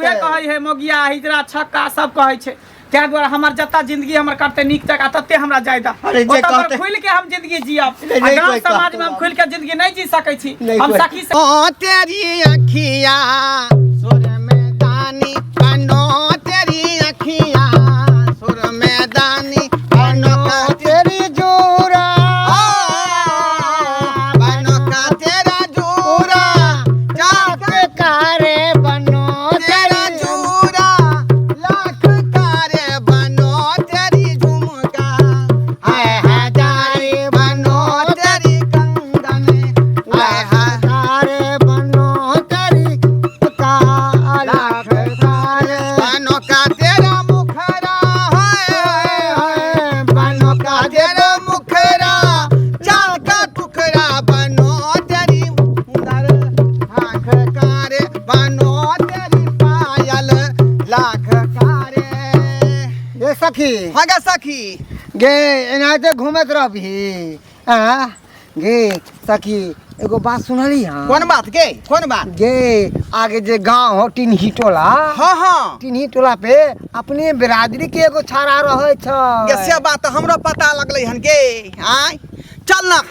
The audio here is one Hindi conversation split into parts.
उहे कहै है मोगिया हिजरा छक्का सब कहै छै त्या द्वारा हमर जत्ता जिंदगी हमर करते नीक तक तते हमरा जायदा ओतऽ खुल के हम जिंदगी जियब गांव समाज में हम खुल के जिंदगी नहीं जी सकै छी हम सखी से ओ तेरी अखियां सुर में दानी बनो तेरी अखियां सुर में दानी बनो तेरी जोरा बनो का तेरा जोरा जात कारे बनो तेरा जोरा लाख कारे बनो तेरी झुमका हाय हजारे बनो तेरी कंगन हाय हजारे बनो तेरी का लाख कारे बनो का तेरा मुखरा हाय बनो का तेरा मुखरा चाल का टुकड़ा बनो तेरी मुंदर आँख कारे बनो तेरी पायल लाख कारे ये सखी हाँ गे सखी गे एनाते घूमत रहबी गे सखी एगो बात सुनली हां कौन बात गे कौन बात गे आगे जे गांव हो टिन्ही टोला हाँ हाँ टिन्ही टोला पे अपने बिरादरी के एगो छाड़ा रहे छ गे से बात हमरो पता लगलै हन गे आय चल ना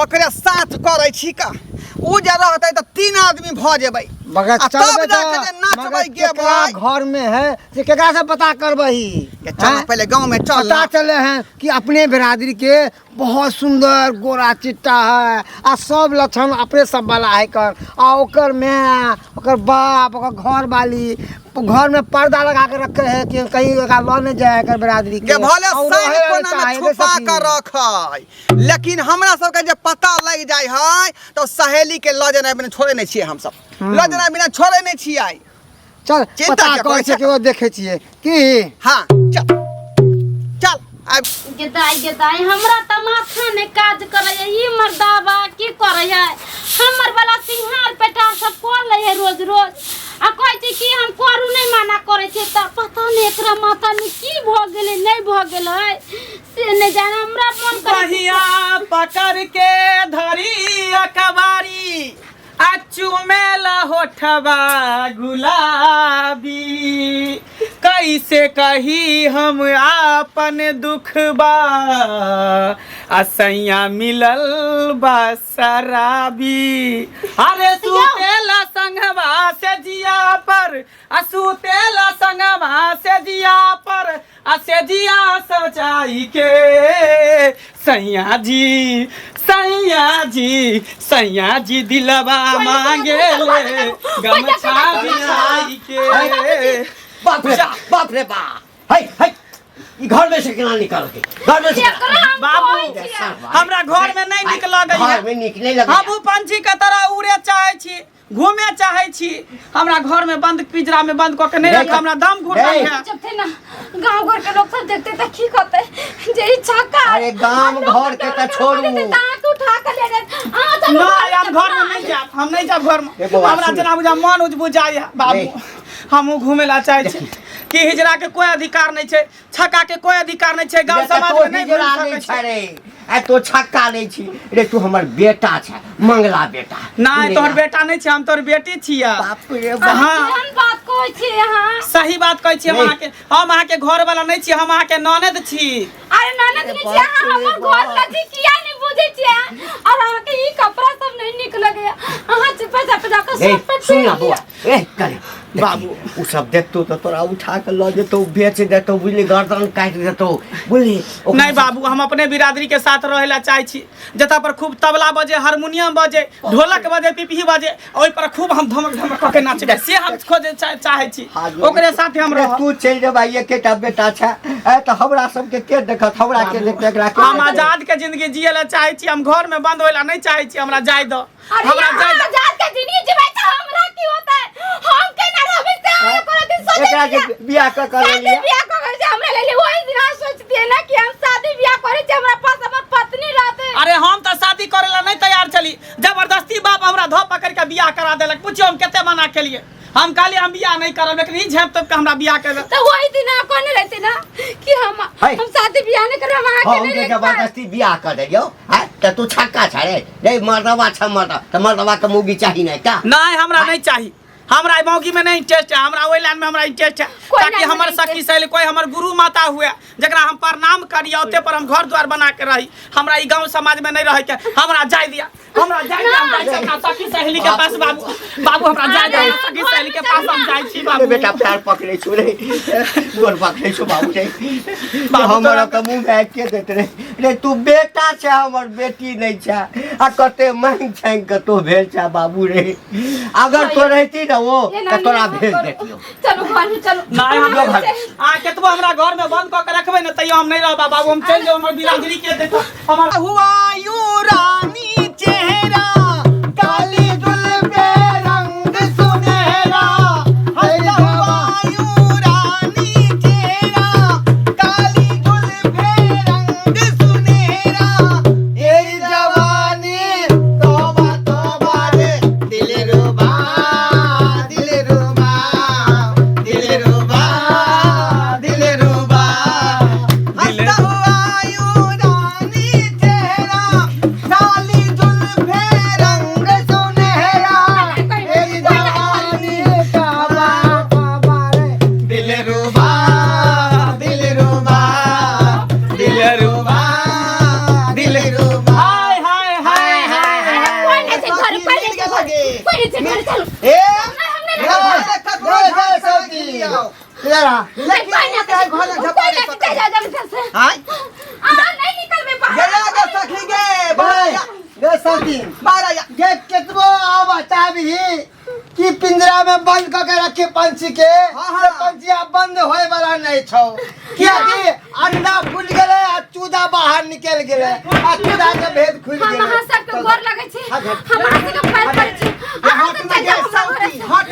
ओकरे साथ करै छी का उ जे रहतै त 3 आदमी भ जेबै मगर तब चलबे जाके जे नाचबै गे केकरा भाई घर में है से केकरा से पता करबही चल पहले गांव में चल पता चले हैं कि अपने बिरादरी के बहुत सुंदर गोरा चिट्टा है आ सब लक्षण अपने सब वाला है कर आ ओकर में ओकर बाप ओकर घर वाली घर में पर्दा लगा के रखे है कि कहीं लगा लो नहीं जाए कर बिरादरी गे भले साइन कोना में छुपा कर रखै लेकिन हमरा सब के जे पता लग जाय है तो सहेली के ल जेना बिना छोड़े नहीं छियै हम सब ल जेना बिना छोड़े नहीं छियै चल चिंता पता क्या कर करै से छै? के वो देखे छिए कि हां चल चल आब गेदाई हमरा त माथा ने काज करे ई मर्दावा की करे है हमर वाला सिंहार पेटा सब कर ले है रोज रोज आ कहै छै कि हम करू नहीं माना करे छै त पता नहीं एकरा माथा में की भ गेलै नहीं भ गेलै से नहीं जाने हमरा मन करे बहिया पकड़ के धरी अकबारी अचू मेला होठवा गुलाबी कैसे कही हम आपन दुखबा असैया मिलल बा शराबी अरे सुतेला संगवा से जिया पर असुतेला संगवा से जिया पर असे जिया सचाई के सैया जी दिलवा मांगे ले गमछा बिछाई के बाप रे बा हाय ई घर में से केना निकल के घर में से बाबू हमरा घर में नहीं निक लगै घर में निक नहीं लगे हम पंछी के तरह उड़े चाहे छी घूमे चाहे छी हमरा घर में बंद पिंजरा में बंद क के नहीं रख हमरा दम घुटै है जब थे ना गांव घर के लोग सब देखते त की कहते जे ई छक्का अरे गांव घर के त छोड़ू दांत उठा के ले जाए चलो नहीं हम घर में नहीं जाब हम नहीं जाब घर में हमरा जना बुझा मन बुझाय बाबू हमहू घूमे ला चाहे छी कि हिजरा के कोई अधिकार नहीं छे छक्का के कोई अधिकार नहीं छे गांव समाज में नहीं घुम सकै छै रे आ तो छक्का नहीं छी रे तू हमर बेटा छै मंगला बेटा नहीं तोहर बेटा नहीं छे हम तोहर बेटी छिया बाप रे बाप हां हम बात कहै छी यहां सही बात कहै छी हम अहाँ के घर वाला नहीं छी हम अहाँ के ननद छी अरे ननद नहीं छी अहाँ हमर घर लगी किया नहीं बुझै छी और अहाँ के ई कपड़ा सब नहीं निक लगे अहाँ चुप के सब पे सुन ना बुआ ए करे बाबू उ सब देखतो तो तोरा उठा के ल जेतो बेच देतो बुझली गर्दन काट देतो बुझली नहीं बाबू हम अपने बिरादरी के साथ रहेला चाहे छी जता पर खूब तबला बजे हारमोनियम बजे ढोलक बजे पिपही बजे ओइ पर खूब हम धमक धमक क के नाचबे से हम खोजे चाहे छी ओकरे साथे हम रह तू चल जेबा ये केटा बेटा छै ए त हमरा सब के देखत हमरा के देख एकरा के हम आजाद के जिंदगी जियला चाहे छी हम घर में बंद होइला नहीं चाहे छी हमरा जाय दो हमरा आजाद के जिंदगी जीबै त हमरा की होतै हम के ना रहबै से कोनो दिन सोचे एकरा के बियाह कर शादी बियाह करे जे हमरा ले वही दिन सोचती है ना कि हम शादी बियाह करे जे हमरा पास हमर पत्नी रहते अरे हम तो शादी करेला नहीं तैयार चली जबरदस्ती बाप हमरा धो पकड़ के बियाह करा देलक पूछियो हम केते मना केलिए हम कहली हम बियाह नहीं करब लेकिन ई झेप तब के हमरा बियाह कर तो वही दिन कोने रहते ना कि हम शादी बियाह नहीं करब वहां के नहीं लेके जबरदस्ती बियाह कर दियो है त तू छक्का छ रे रे मर्दवा छ मर्द त मर्दवा के मुगी चाहिए नहीं का नहीं हमरा नहीं चाहिए हमरा मौगी में नहीं इंटरेस्ट है, हमरा ओई लाइन में हमरा इंटरेस्ट है ताकि हमर सखी सहेली कोई हमर गुरु माता हुए जकरा हम प्रणाम करिए ओते पर हम घर द्वार बना के रही। हमरा ई गांव समाज में नहीं रह के हमरा जाय दिया, हमरा जाय दिया, हम जाय अपना सखी सहेली के पास। बाबू हमरा जाय दिया, सखी सहेली के पास हम जाय छी। बाबू बेटा पैर पकड़े छु रे, गोर पकड़े छु बाबू रे। हमरा त मुंह में के देत रे रे तू बेटा छे हमर बेटी नहीं छे आ कते मांग छांग के तो भेल छे बाबू रे। अगर तो रहती ना वो त तोरा भेज देतियो। चलो घर में चलो। नहीं हम लोग आ केतबो हमरा घर में बंद क के रखबे न तइयो हम नहीं रहबा बाबू। हम चल जाऊ, हमर बिरादरी के देखो हमर हुआयूं रानी चेहरा काली जुल्फे रंग सुनहरा। हुआयूं रानी चेहरा काली जुल्फे रंग सुनहरा। ये जवानी तौबा तौबा रे दिलरुबा दिलरुबा दिलरुबा दिलरुबा। हंसता हुआयूं रानी चेहरा काली जुल्फे रंग सुनहरा। ये जवानी तौबा तौबा रे दिलरुबा दिलरुबा दिलरुबा दिलरुबा। हाय हाय हाय हाय। कोई नहीं से घर कोई नहीं से घर चलो। ए नहीं निकल में बाहर। केतबो आवा चाबी कि पिंजरा में बंद करके रखे पंछी के, हाँ। पंछी अब बंद होए वाला नहीं छौ। क्या कि अंडा फूट गेले आ चूजा बाहर निकल गेले आ चूजा के भेद खुल गेले। हम सबके गोर लगै छी, हमरा से के पैर पड़ छी। अहाँ तो चल जाओ सब। हट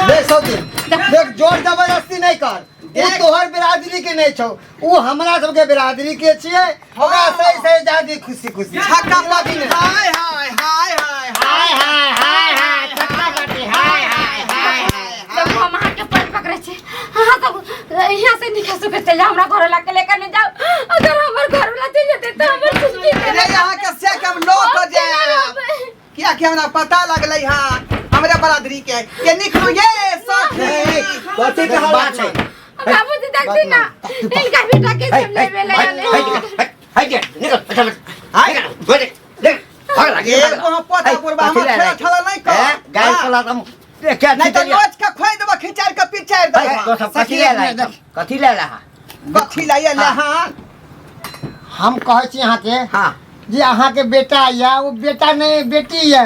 देख सौती, देख जोर जबरदस्ती नहीं कर। वो तोहर बिरादरी के नहीं छौ, वो हमरा सबके बिरादरी के छिए। हमरा सही सही जादी खुशी खुशी छक्का पाटी हाय हाय हाय हाय हाय हाय हाय हाय छक्का पाटी हाय हाय हाय हाय। जब हम अहाँ के पैर पकड़े छी, अहाँ सब यहाँ से निकल सके चल जाओ, हमरा घर वाला के लेकर नहीं जाओ। अगर हमर घर वाला चल जेते तो हमर खुशी के अरे यहाँ के से के हम लोग हो जाए। क्या कि हमरा पता लगलै हां हमरा बरादरी के ये निकलो ये सखी कथि के बात छै? बाबूजी देखती ना इनका बेटा के सब लेवे ले हाय दे निकल हाय गोरे ले भाग लगे ये वहां पता पुरवा हम खेला ठला नहीं कर गाय चला तुम क्या नहीं तो रोज का खोई देबा खिचार के पिचार देबा। तो सब कथि ले ला कथि ले ला कथि लाइए ले हां हम कहै छी अहाँ के हां जी अहाँ के बेटा या वो बेटा नहीं बेटी या।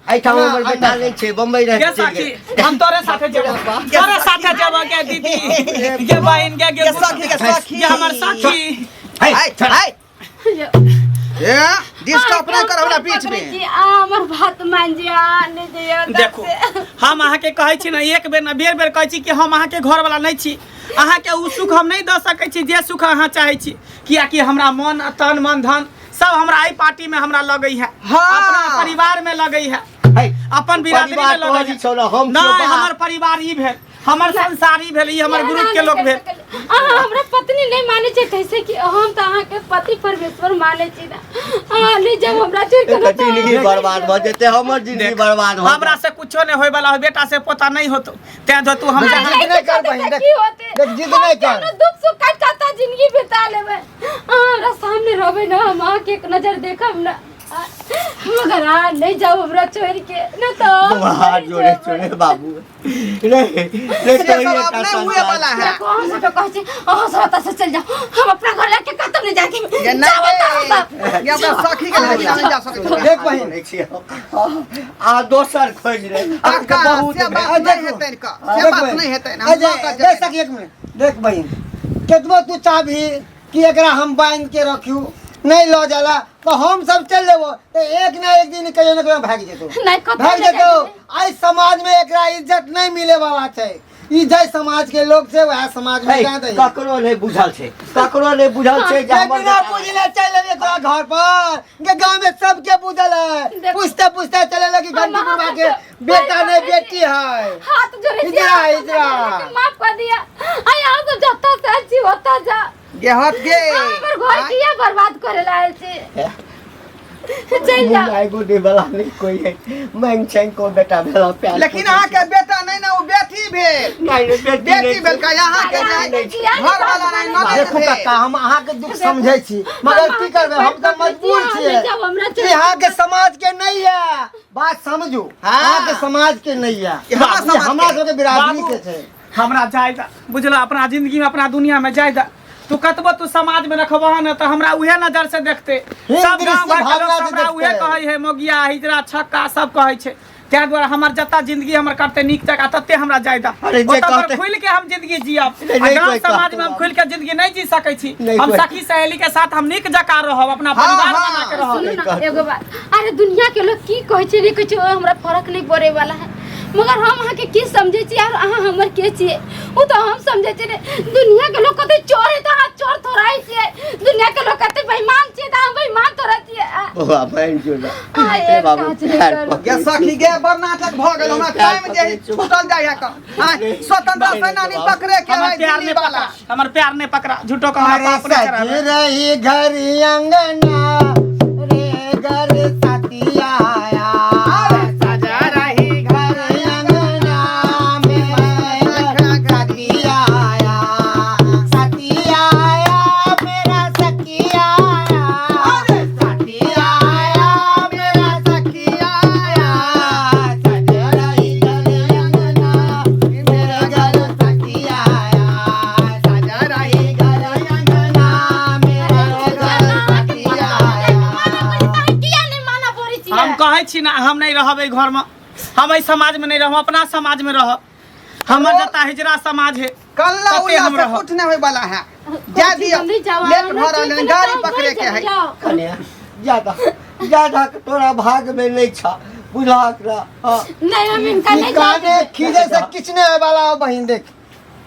आई ठाम हमर बेटा नहीं छे बम्बई रह के सखी हम तोरे साथे जेबो, तोरे साथे जेबो के दीदी के बहन के सखी ये हमर सखी। हाय हाय ये डिस्टर्ब नहीं कर हमरा बीच में। जी हमर बात मान जिया ने दियो। देखो हम अहाँ के कहै छी ना, एक बेर ना बेर बेर कहै छी कि हम अहाँ के घर वाला नहीं छी। अहाँ के उ सुख हम नहीं द सकै छी जे सुख अहाँ चाहै छी, किया कि हमरा मन तन मन धन सब हमरा आई पार्टी में हमरा लगई है। हाँ। अपना परिवार में लगई है, अपन बिरादरी में लगई है। हम नहीं हमर परिवार ही भेल, हमर संसारी भेल, ई हमर ग्रुप के लोग भेल। हमरा पत्नी नहीं माने छै कैसे कि हम त अहाँ के पति परमेश्वर माने छी ना। अहाँ नहीं जब हमरा छोड़ के जिंदगी बर्बाद भ जेते, हमर जिंदगी बर्बाद हो। हमरा से कुछो नहीं होय वाला हो, बेटा से पोता नहीं होतो ते जो तू हम जहां नहीं कर बहिन, देख जिद नहीं कर। दुख सुख काटता जिंदगी बिता लेबे। हमरा सामने रहबे ना, हम अहाँ के एक नजर देखब ना। मगर नहीं जाओ हमरा छोड़ के ना तो हाथ जोड़े जोड़े बाबू रे रे तो ये अपने हुए वाला है। कौन से तो कहछी अहाँ सब से चल जाओ, हम अपना घर लेके खत्म नहीं जाके ये नहीं ये अपना सखी के लेके नहीं जा सकते। देख बहिन नहीं छी आ दोसर खोज रे काका से बात नहीं हेतै का से बात नहीं हेतै ना। देख सक एक मिनट देख बहिन, केतबो तू चाहबी कि एकरा हम बांध के रखियो नहीं लो जाला तो हम सब चल लेबो तो एक ना एक दिन कहियो न कहियो भाग जेतो, नहीं खत्म भाग जेतो। आई समाज में एकरा इज्जत नहीं मिले वाला छै। ई जय समाज के लोग छै वह समाज में जा दे। ककरो नहीं बुझल छै, ककरो नहीं बुझल छै जे हमर बिना बुझले चल ले तोरा घर पर के गांव में सबके बुझल है। पूछते पूछते चले लगी घंटी बुढ़वा के बेटा नहीं बेटी है। हाथ जोड़े इधरा इधरा माफ कर दिया। आई हम सब जत्ता से अच्छी होता जा ये हट गे हमर घर किया बर्बाद करे लायल छी। चल जाओ। मुंह गुडी वाला नहीं कोई है मैं चैन को बेटा भेला प्यार लेकिन अहाँ के बेटा नहीं ना, वो बेटी भेल। नहीं बेटी भेल का यहाँ के घर वाला नहीं ननद देखू भेल। काका हम अहाँ के दुख समझे छी मगर की करबे हम तो मजबूर ले जाओ हमरा छियै यहाँ के समाज के नहीं है बात समझू हाँ। यहाँ के समाज के नहीं है हमरा समाज के। हमरा सबके बिरादरी बाबू, के छै हमरा जायदा बुझला अपना जिंदगी में अपना दुनिया में जायदा तू कतबो तू समाज में रखबह न तो हमरा उहे नजर से देखते सब गांव घर के लोग हमरा उहे कहै है मोगिया हिजरा छक्का सब कहै छै तै द्वारा हमर जत्ता जिंदगी हमर करते नीक तक तत्ते हमरा जायदा अरे जे ओतऽ पर कहते- खुल के हम जिंदगी जियब नहीं, आ गांव कोई समाज कहते में हम बाबू। खुल के जिंदगी नहीं जी सकै छी नहीं, हम कोई- सखी सहेली के साथ हम नीक जका रहब अपना हाँ, परिवार हाँ, बना के रहब सुनू ना एगो बात, अरे दुनिया के लोग की कहै छै रे कुछ हमरा फर्क नहीं पड़े वाला है मगर हम अहाँ के की समझे छी और अहाँ हमर के छिए उ तो हम समझे छी रे दुनिया के लोग कहते चोर है तो हाथ चोर थोड़ाई छिए दुनिया के लोग कहते बेईमान छिए तो हम बेईमान थोड़ा छिए ओह बहन जोड़ा हाँ, ए एक बाबू काज नहीं प्यार करू। गे सखी गे बड़ नाटक भ गेल हमरा टाइम जे छूटल जाय है का स्वतंत्रता सेनानी पकड़े के हमर है प्यार दिल्ली ने वाला पकड़ा हमर प्यार ने पकड़ा झूठो का अरे सखी रही घर अंगना रे घर सतिया आया सजा रही घर अंगना में सतिया आया मेरा सखिया आया सतिया आया मेरा सखिया आया सजा रही घर अंगना मेरा घर सतिया आया सजा रही घर अंगना मेरा घर सतिया आया किया नहीं माना पड़ी छिए हम कहै छी ना हम नहीं रहब एहि घर में हम एहि समाज में नहीं रहब अपना समाज में रहब हमर जता हिजरा समाज है कल्ला तते उल्ला हम से रहब। कुछ नहीं होय वाला है जा दियो जल्दी जाओ, लेट हमरा भर रहले ठीक गाड़ी है, पकड़े के है जाओ। कन्या ज्यादा ज्यादा के तोरा भाग में नहीं छा बुझा रहा हाँ नहीं हम इनका नहीं काने जाने खीजे से किछ नहीं होय वाला हो बहिन देख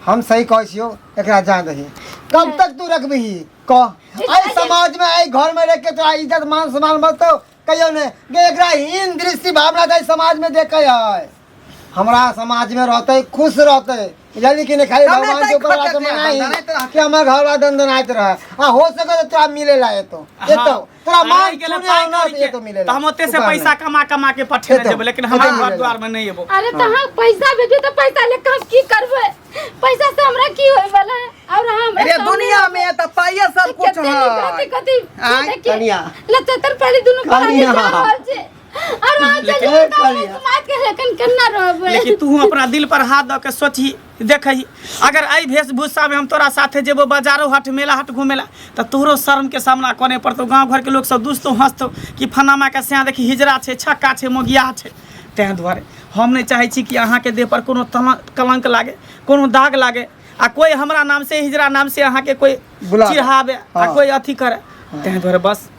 हम सही कहै छियो एकरा जान दही कब तक तू रखबही कह आई समाज में आई घर में रह के तोरा इज्जत मान सम्मान बतो कहियो ने गे एकरा हीन दृष्टि भावना दे समाज में देखे है हमरा समाज में रहते खुश रहते यानी कि नहीं खाली तब भगवान नहीं के ऊपर खटते बात थे, मनाई दंदनाइत रहते। कि हमर घर वाला दंदनाइत रहे हो सके तो तोरा मिले ला ये तो तोरा मान गेलै सुने पाइ ना कौड़ी ये के, तो मिले तो हम ओते से पैसा कमा कमा के पठेने हेतौ, जेबै लेकिन हेतौ हमारे घर मिलेला। द्वार में नहीं एबो अरे तो हम पैसा भेजो तो पैसा लेके हम की करबे पैसा से हमरा की होय वाला है और हम अरे दुनिया में तो पाइए सब कुछ है कथी आय, कनिया। लचतर पहले दोनों कनिया। और वहां चल लेकिन जाओ तो कनिया। समाज के लेकिन करना रहबे लेकिन तू अपना दिल पर हाथ दऽ के सोचही देखही अगर एहि वेशभूषा में हम तोरा साथे जेबो बाजारो हाट मेला हाट घूमेला तो तोहरो शर्म के सामना करे पड़तौ गांव घर के लोग सब दुस्तो हंसतौ कि फनामा के से देखी हिजरा छै छक्का छै मोगिया छै तें दुआरे हम नहीं चाहे छी कि अहाँ के देह पर कोनो कलंक लागे कोनो दाग लागे आ कोई हमरा नाम से हिजरा नाम से अहाँ के कोई बुलावे। चिढ़ावे आ हाँ। कोई अथी करे तें दुआरे बस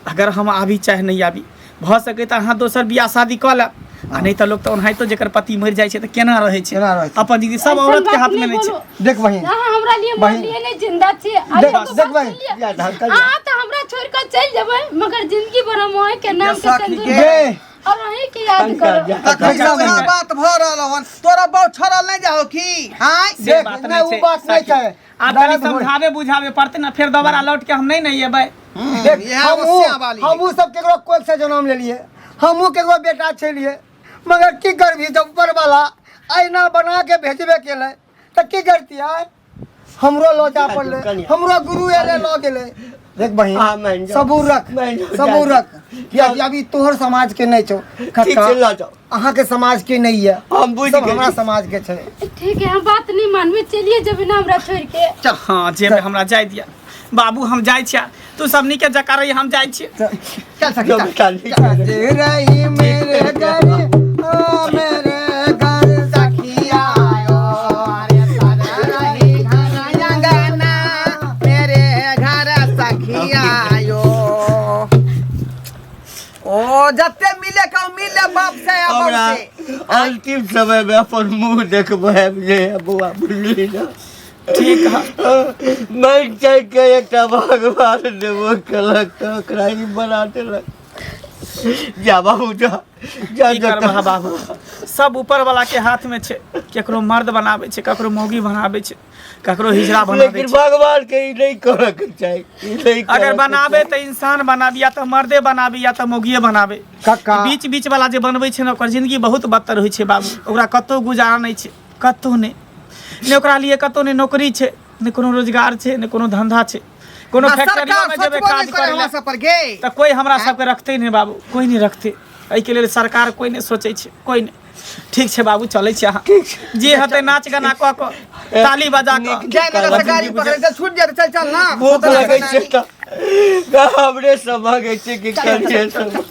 अगर हम आबी चाहे नहीं आबी भऽ सकै तऽ अहाँ दोसर बियाह शादी कऽ लेब आ नहीं तो लोग तो ओनाहितो जेकर पति मरि जाइ छै तऽ केना रहै छै केना रहै छै? अपन दीदी सब औरत के हाथ में नहीं छै देख बहिन हां हमरा लिए बहिन। मोर लिए नहीं जिंदा छी देख बहिन, या ढंकल हां तो हमरा छोड़ के चल जेबै मगर जिंदगी भर हम ओहे के नाम के सखी सिंदूर गे। लेबै और वही के याद करो तखन से वहाँ बात भ रहल हन तोरा बहुत छड़ल नहीं जाओ की हां से देख, बात नहीं, नहीं वो छै बात नहीं साकी। छै। आब कनी दर्द होय। समझावे बुझावे पड़ते ना फिर दोबारा लौट के हम नहीं एबै देख यह अवश्य वाली हमहू सब केकरो कोख से जन्म लेलिए हमहू केकरो बेटा छलिए मगर की करबी जब ऊपर वाला आईना बना के भेजबे केले त की करतिया हमरो लोजा पड़ले कनिया। हमरो गुरु एले लो गेले देख बहिन हाँ, मान जाओ। सबूर रख मान जाओ, सबूर जा। रख या अभी तोहर समाज के नहीं छौ ठीक छै लऽ जाओ अहाँ के समाज के नहीं है हम बुझि सब गेली। हमरा समाज के छै ठीक है हम बात नहीं मानबे चलिए जब ना हमरा छोड़ के हाँ जेबै हमरा जाय दिया बाबू हम जाइ छियै तू सबनी के जका रही हम जाइ छियै चल सकी जो चल बेटा नहीं दे रही मेरे घर ओ मेरे घर सखिया रे सदा रही घर अंगना मेरे घर सखिया आयो ओ जते मिले का मिले बाप से या हमरा बाप से अंतिम समय में अपन मुंह देखबै जे बुआ बुझली ना ठीक है मैं चाह के एकटा भगवान देबो केलक तऽ ओकरा ही बना देलक जा बाबू जा जा की करबह बाबू सब ऊपर वाला के हाथ में छै केकरो मर्द बनाबै छै, ककरो मौगी बनाबै छै, ककरो हिजड़ा बनाबै लेकिन छै। भगवान के ई नहीं करे के चाहिए, ई नहीं करे अगर के बनाबे तो इंसान बनाबी, या तो मर्दे बनाबी या तो मौगिए बनाबे। काका बीच बीच वाला जे बनबै छै ने ओकर जिंदगी बहुत बदतर होइ छै बाबू। ओकरा कतौ गुजारा नहीं छै, कतौ नहीं, ने ओकरा लिए कतौ नहीं नौकरी छै, ने कोनो रोजगार छै, ने कोनो धंधा छै। कोनो आ फैक्ट्री सरकार में जेबे सोचबो काज नहीं करे करे हमरा सब पर गे। तो कोई हमरा सबके रखते नहीं बाबू, कोई नहीं रखते। एहि के लेल सरकार कोई नहीं सोचे छै, कोई नहीं। ठीक छै बाबू, चलै छी अहाँ जे हेतै नाच गाना कऽ कऽ ताली बजा कऽ। जयनगर से गाड़ी पकड़े चल, छूट जाते, चल चल ना। भूख लगे छै त हमरे सब भागे छै कि करिए सब।